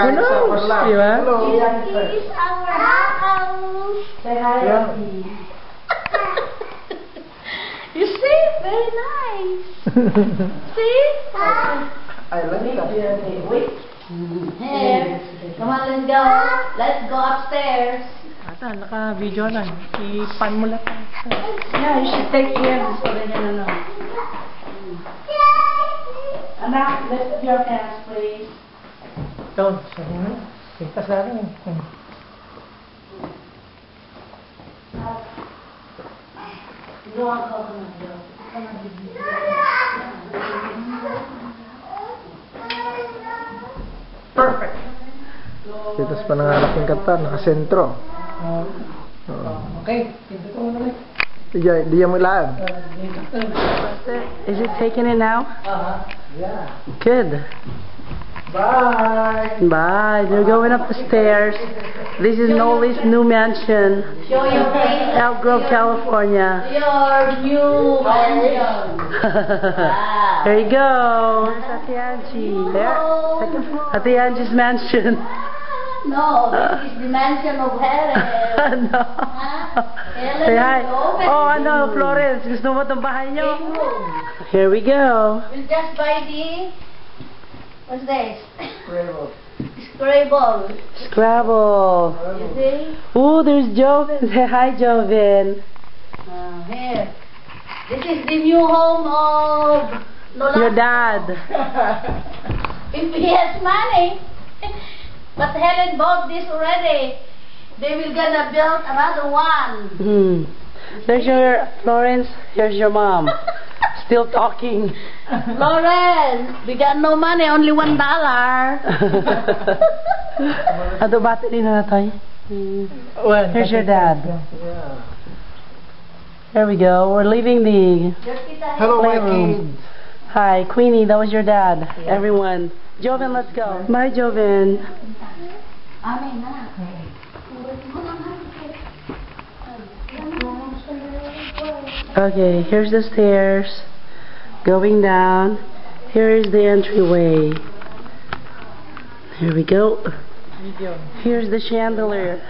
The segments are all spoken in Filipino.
kahit sa wala. Di ba? This is our house. Say hi, Yeah. Auntie. You see? Very nice. See? I like that. Wait. Here. Come on, let's go. Let's go upstairs. Ata, naka-video na. I-pan mo lang. Yeah, you should take care so they can know. Anak, lift your hands, please. Ito, sabi mo. Kita sa akin. Go on, coconut, go. Perfect. Kitas pa nanganak yung kanta, nakasentro. Okay, ito ko muna. Di mo laan. Is it taking it now? Yeah. Good. Bye. Bye. They're going up the stairs. This is Noli's new mansion. Show your face. Elk Grove, California. Your new mansion. There you go. There's Ate Angie. There. Second floor. Ate Angie's mansion. No, this is the mansion of Helen. No. Helen Say hi. is open. Oh, ano, Florence. Gusto mo itong bahay nyo? Game room. Here we go. We'll just buy the... What's this? Scrabble. Scrabble. Scrabble. You see? Oh, there's Joven. Say hi, Joven. Here. This is the new home of Lola. Your dad. If he has money. But Helen bought this already. They will gonna build another one. There's your Florence. Here's your mom. Still talking. Lauren, we got no money, only $1. Ato battery na tayo. Well, Here's your dad. Yeah. There we go. We're leaving the Hello, my playroom. kids. Hi, Queenie. That was your dad. Everyone. Joven, let's go. Bye, Joven. Amen. Okay, here's the stairs. Going down. Here is the entryway. Here we go. Here's the chandelier.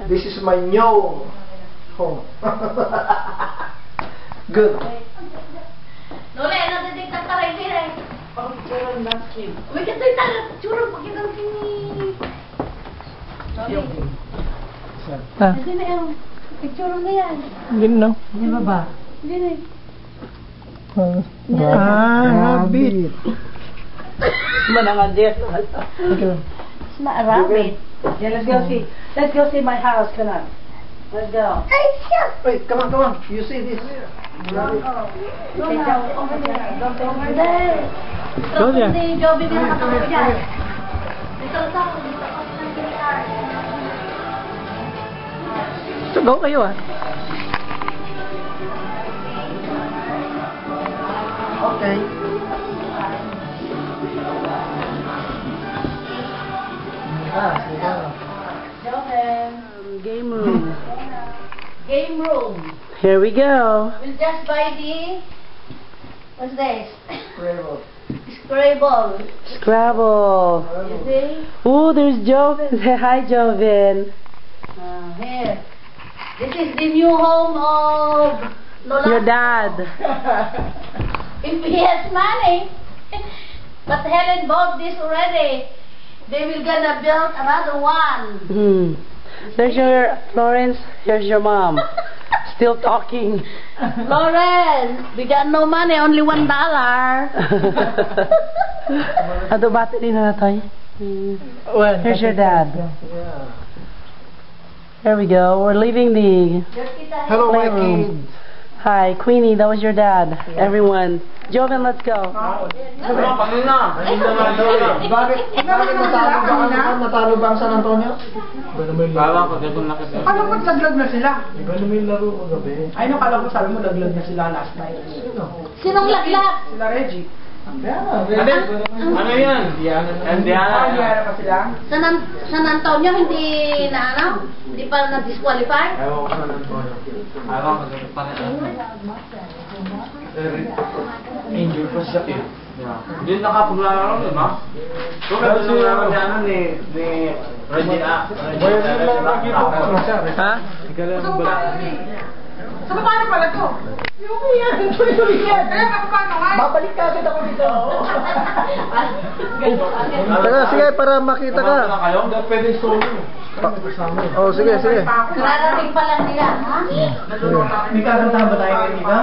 This is my new home. Good. Lola, nadidikta ka rin din eh. Uy, kasi tayo, churro, pakitang sini. Ah, Kasi na yung picture na yan. hindi no. Hindi ba ba? Hindi na eh. Rabbit. Manangan din. It's not a rabbit. Yeah, let's go see my house, come on. Let's go. Wait, come on. You see this? Over there. Go there. Hindi, Joby, di nakatawag dyan. Dito sa ako, dito ako sa NPR. So, go kayo ah. Okay. Johan. Game room. Game room. Here we go. We'll just buy the... What's this? Scrabble. Scrabble. Scrabble. You see? Oh, there's Joven. Say hi, Joven. Here. This is the new home of Lola. Your dad. If he has money. But Helen bought this already. They will gonna build another one. There's your Florence. Here's your mom. Still talking. Lauren, we got no money, only $1. Ato battery na tayo. Well, Here's your dad. Yeah. There we go. We're leaving the Hello, my playroom. kids. Hi, Queenie. That was your dad. Everyone. Joven, let's go. Bakit natalo ba ang San Antonio? Alam mo, laglag na sila. Iba naman yung laro ko gabi. Ay, nung alam ko, sabi mo, laglag na sila last night. Sinong laglag? Sila Reggie. Ano yan? Diana. Diana pa sila? San Antonio, hindi na ano? Hindi pa na-disqualify? Ewan ko sa Antonio. Ewan ko sa Injured pa siya eh. Hindi nakapaglaro di ba? So, kasi yung ano ni Regina. Bayan mo lang nakita ko na siya. Ha? Ikaw lang Sa paano pala to? Yung yan, tuloy-tuloy yan. Kaya paano nga? Babalik ka agad ako dito. Teka, sige, para makita ka. Kayo? Hindi pwede solo. Oh, sige, sige. Kararating pa lang nila, ha? May kakantahan ba tayo kanina?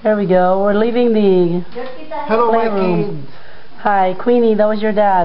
There we go. We're leaving the Hello, my playroom. kids. Hi, Queenie, that was your dad.